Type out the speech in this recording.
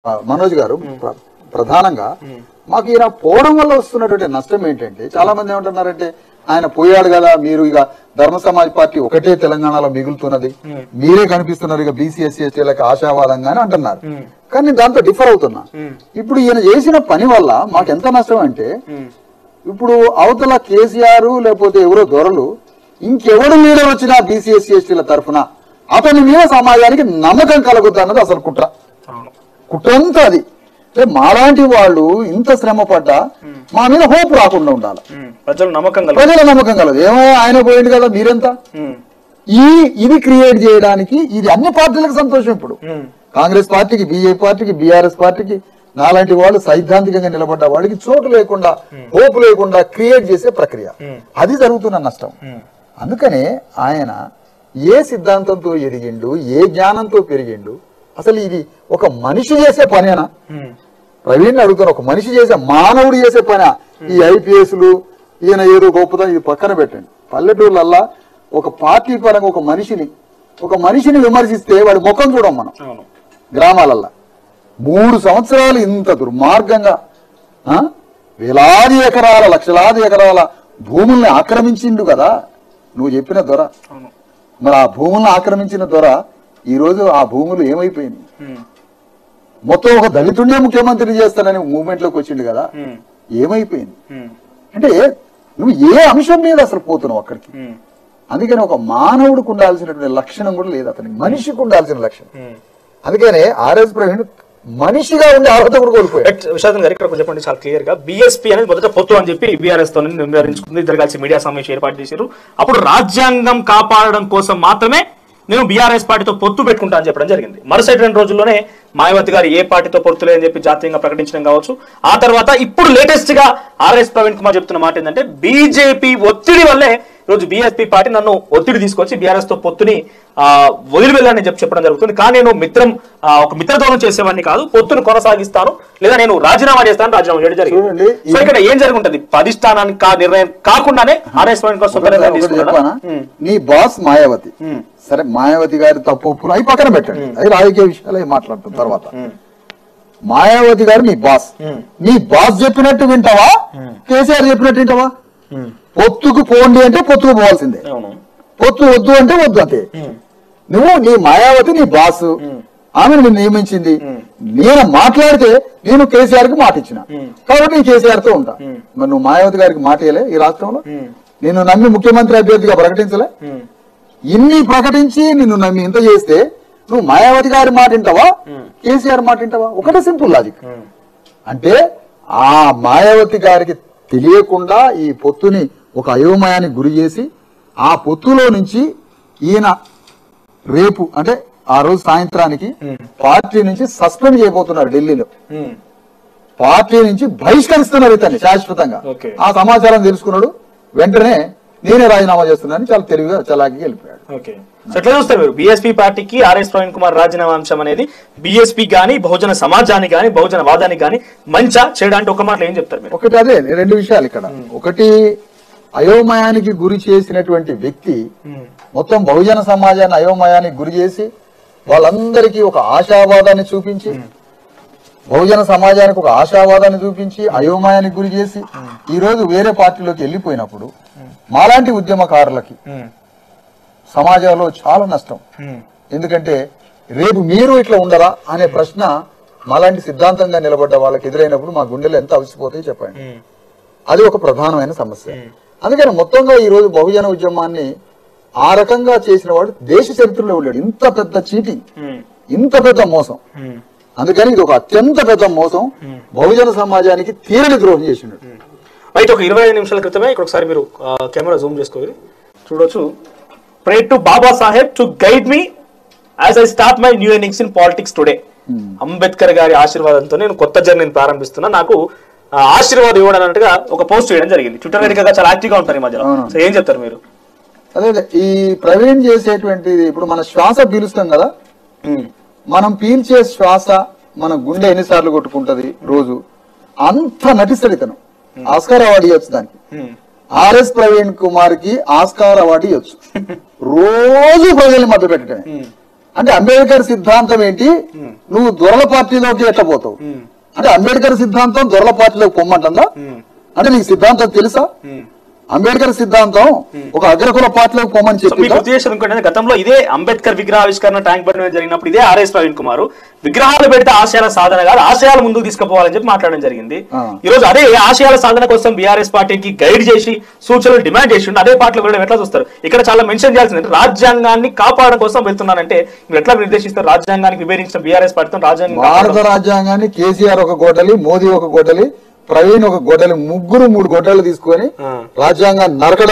మనోజ్ గారు ప్రధానంగా మాకు ఈయన పోవడం వల్ల వస్తున్నటువంటి నష్టం ఏంటంటే చాలా మంది ఏమంటున్నారంటే ఆయన పోయాడు కదా మీరు ఇక ధర్మ సమాజ్ పార్టీ ఒకటే తెలంగాణలో మిగులుతున్నది మీరే కనిపిస్తున్నారు ఇక బీసీ ఎస్సీ ఎస్టీలకు ఆశావాదంగానే అంటున్నారు కానీ దాంతో డిఫర్ అవుతున్నా ఇప్పుడు ఈయన చేసిన పని వల్ల మాకు ఎంత నష్టం అంటే ఇప్పుడు అవతల కేసీఆర్ లేకపోతే ఎవరో దొరలు ఇంకెవరు లీడర్ వచ్చినా బీసీ ఎస్సీ ఎస్టీల తరఫున అతని మీద సమాజానికి నమ్మకం కలుగుతా అన్నది అసలు కుట్రంతా అది. మాలాంటి వాళ్ళు ఇంత శ్రమ పడ్డా మా మీద హోప్ రాకుండా ఉండాలి, ప్రజల నమ్మకం కలదు. ఏమో ఆయన పోయింది కదా మీరెంత ఇది క్రియేట్ చేయడానికి ఇది అన్ని పార్టీలకు సంతోషం. ఇప్పుడు కాంగ్రెస్ పార్టీకి, బీజేపీ పార్టీకి, బీఆర్ఎస్ పార్టీకి నాలాంటి వాళ్ళు సైద్ధాంతికంగా నిలబడ్డ వాడికి చోటు లేకుండా హోప్ లేకుండా క్రియేట్ చేసే ప్రక్రియ అది జరుగుతున్న నష్టం. అందుకనే ఆయన ఏ సిద్ధాంతంతో ఎదిగిండు, ఏ జ్ఞానంతో పెరిగిండు, అసలు ఇది ఒక మనిషి చేసే పనేనా? ప్రవీణ్ అడుగుతాను, ఒక మనిషి చేసే మానవుడు చేసే పనే ఈ ఐపీఎస్లు ఈయన ఏదో గొప్పదా ఇది పక్కన పెట్టండి. పల్లెటూళ్ళల్లా ఒక పార్టీ పరంగా ఒక మనిషిని విమర్శిస్తే వాడి ముఖం చూడం మనం. గ్రామాలల్లా 3 సంవత్సరాలు ఇంత దుర్మార్గంగా వేలాది ఎకరాల లక్షలాది ఎకరాల భూముల్ని ఆక్రమించిండు కదా నువ్వు చెప్పిన దొర. మరి ఆ భూములను ఆక్రమించిన దొర ఈ రోజు ఆ భూములు ఏమైపోయింది? మొత్తం ఒక దళితుండే ముఖ్యమంత్రిని చేస్తానని మూవ్మెంట్ లోకి వచ్చిండు కదా, ఏమైపోయింది? అంటే నువ్వు ఏ అంశం మీద అసలు పోతున్నావు అక్కడికి? అందుకని ఒక మానవుడికి ఉండాల్సినటువంటి లక్షణం కూడా లేదు అతనికి, మనిషికి ఉండాల్సిన లక్షణం. అందుకనే ఆర్ఎస్ ప్రవీణ్ మనిషిగా ఉండే అర్హత కూడా కోల్పోయాడు. విశాఖ గారు ఇక్కడ చెప్పండి చాలా క్లియర్ గా, బీఎస్పీ అనేది మొదట పొత్తు అని చెప్పి బీఆర్ఎస్ తో నిర్ధారించుకుంది. ఇద్దరు కలిసి మీడియా సమావేశం ఏర్పాటు చేశారు. అప్పుడు రాజ్యాంగం కాపాడడం కోసం మాత్రమే నేను బీఆర్ఎస్ పార్టీతో పొత్తు పెట్టుకుంటా అని చెప్పడం జరిగింది. మరుసటి 2 రోజుల్లోనే మాయావతి గారు ఏ పార్టీతో పొత్తు లేదని చెప్పి జాతీయంగా ప్రకటించడం కావచ్చు. ఆ తర్వాత ఇప్పుడు లేటెస్ట్ గా ఆర్ఎస్ ప్రవీణ్ కుమార్ చెప్తున్న మాట ఏంటంటే బీజేపీ ఒత్తిడి వల్లే రోజు బీఎస్పీ పార్టీ నన్ను ఒత్తిడి తీసుకొచ్చి బీఆర్ఎస్ తో పొత్తుని వదిలి వెళ్ళాలని చెప్పడం జరుగుతుంది. కానీ నేను ఒక మిత్రదోనం చేసేవాడిని కాదు, పొత్తును కొనసాగిస్తాను లేదా నేను రాజీనామా చేస్తాను చేయడం జరిగింది. సో ఇక్కడ ఏం జరుగుతుంది? అధిష్టానానికి నిర్ణయం కాకుండానే ఆర్ఎస్ ప్రవీణ్ కుమార్ నీ బాస్ మాయావతి, సరే మాయావతి గారి తప్పు ఒప్పులు అవి పక్కన పెట్టండి, అది రాజకీయ విషయాలు అవి మాట్లాడుతున్న తర్వాత. మాయావతి గారు నీ బాస్ చెప్పినట్టు వింటావా, కేసీఆర్ చెప్పినట్టు వింటావా? పొత్తుకు పోండి అంటే పొత్తుకు పోవాల్సిందే, పొత్తు వద్దు అంటే వద్దు అంతే. నీ మాయావతి నీ బాస్, ఆమెను నేను నియమించింది. నేను మాట్లాడితే నేను కేసీఆర్ కి మాట ఇచ్చిన కాబట్టి నేను కేసీఆర్ తో ఉంటా. మరి నువ్వు మాయావతి గారికి మాట ఇయ్యలే? ఈ రాష్ట్రంలో నిన్ను నమ్మి ముఖ్యమంత్రి అభ్యర్థిగా ప్రకటించలే? ఇన్ని ప్రకటించి నిన్ను నమ్మి ఇంత చేస్తే నువ్వు మాయావతి గారి మాట వింటావా, కేసీఆర్ మాట వింటావా? ఒకటే సింపుల్ లాజిక్. అంటే ఆ మాయావతి గారికి తెలియకుండా ఈ పొత్తుని ఒక అయోమయానికి గురి చేసి ఆ పొత్తులో నుంచి ఈయన రేపు అంటే ఆ రోజు సాయంత్రానికి పార్టీ నుంచి సస్పెండ్ చేయబోతున్నారు. ఢిల్లీలో పార్టీ నుంచి బహిష్కరిస్తున్నారు ఇతన్ని శాశ్వతంగా. ఆ సమాచారం తెలుసుకున్నాడు, వెంటనే నేనే రాజీనామా చేస్తున్నాను చాలా తెలివిగా చలాకి వెళ్ళిపోయాడు. ఎట్లా చూస్తారు మీరు బీఎస్పీ పార్టీకి ఆర్ఎస్ ప్రవీణ్ కుమార్ రాజీనామా అంశం అనేది బీఎస్పీ గానీ బహుజన సమాజానికి గానీ బహుజన వాదానికి గానీ మంచా చేయడానికి ఒక మాటలు ఏం చెప్తారు మీరు? ఒకటి అదే 2 విషయాలు ఇక్కడ. ఒకటి అయోమయానికి గురి చేసినటువంటి వ్యక్తి మొత్తం బహుజన సమాజాన్ని అయోమయానికి గురి చేసి వాళ్ళందరికీ ఒక ఆశావాదాన్ని చూపించి, బహుజన సమాజానికి ఒక ఆశావాదాన్ని చూపించి అయోమయానికి గురి చేసి ఈ రోజు వేరే పార్టీలోకి వెళ్ళిపోయినప్పుడు మాలాంటి ఉద్యమకారులకి సమాజంలో చాలా నష్టం. ఎందుకంటే రేపు మీరు ఇట్లా ఉండరా అనే ప్రశ్న మాలాంటి సిద్ధాంతంగా నిలబడ్డ వాళ్ళకి ఎదురైనప్పుడు మా గుండెలు ఎంత అవిసిపోతాయి చెప్పండి. అది ఒక ప్రధానమైన సమస్య. అందుకని మొత్తంగా ఈ రోజు బహుజన ఉద్యమాన్ని ఆ రకంగా చేసిన వాడు దేశ చరిత్రలో వెళ్ళాడు. ఇంత పెద్ద చీటింగ్, ఇంత పెద్ద మోసం. అందుకని ఇది ఒక అత్యంత పెద్ద మోసం, బహుజన సమాజానికి తీరని ద్రోహం చేసినాడు. అయితే ఒక 25 నిమిషాల క్రితమే ఇక్కడ ఒకసారి మీరు కెమెరా జూమ్ చేసుకోవాలి, చూడొచ్చు. Pray to Baba Saheb to guide me as I start my new innings in politics today. Ambedkar గారి ఆశీర్వాదంతో నేను కొత్త జర్నీని ప్రారంభిస్తున్నా, నాకు ఆశీర్వాదం ఇవ్వడం అన్నట్టుగా ఒక పోస్ట్ చేయడం జరిగింది. ట్విట్టర్ వేదికగా చాలా యాక్టివ్ గా ఉంటారు ఈ మధ్యలో. సో ఏం చెప్తారు మీరు? అదే ఈ ప్రవీణ్ చేసేటువంటిది, ఇప్పుడు మన శ్వాస పీలుస్తాం కదా, మనం పీల్చే శ్వాస మన గుండె ఎన్నిసార్లు కొట్టుకుంటది రోజు, అంత నటిస్తాడు ఇతను. ఆస్కార్ అవార్డు ఇవ్వచ్చు దానికి. ఆర్ఎస్ ప్రవీణ్ కుమార్ కి ఆస్కార్ అవార్డు ఇవ్వచ్చు. రోజు ప్రజల్ని మధ్య పెట్టడమే. అంటే అంబేద్కర్ సిద్ధాంతం ఏంటి, నువ్వు దొరల పార్టీలోకి ఎట్లా పోతావు? అంటే అంబేద్కర్ సిద్ధాంతం దొరల పార్టీలోకి పొమ్మంటుందా? అంటే నీకు సిద్ధాంతం తెలుసా? అంబేద్కర్ సిద్ధాంతం ఒక అగ్రకుల పార్టీలోకి పొమ్మని చెప్పి గుర్తు చేశారు అనుకోండి, గతంలో ఇదే అంబేద్కర్ విగ్రహావిష్కరణ ట్యాంక్ బండ్ మీద జరిగినప్పుడు ఇదే ఆర్ఎస్ ప్రవీణ్ కుమార్ విగ్రహాలు పెడితే ఆశయాల సాధన కాదు, ఆశయాల ముందుకు తీసుకుపోవాలని చెప్పి మాట్లాడడం జరిగింది. ఈ రోజు అదే ఆశయాల సాధన కోసం బీఆర్ఎస్ పార్టీకి గైడ్ చేసి సూచనలు డిమాండ్ చేసి అదే పార్టీలో వెళ్ళడం ఎట్లా చూస్తారు? ఇక్కడ చాలా మెన్షన్ చేయాల్సింది రాజ్యాంగాన్ని కాపాడడం కోసం వెళ్తున్నానంటే మీరు ఎట్లా నిర్దేశిస్తారు? రాజ్యాంగానికి వివరించిన బీఆర్ఎస్ పార్టీతో భారత రాజ్యాంగాన్ని కేసీఆర్ ఒక గొడ్డలి, మోదీ ఒక గొడ్డలి, ప్రవీణ్ ఒక గొడ్డలి, ముగ్గురు 3 గొడ్డలు తీసుకొని రాజ్యాంగాన్ని నరకడం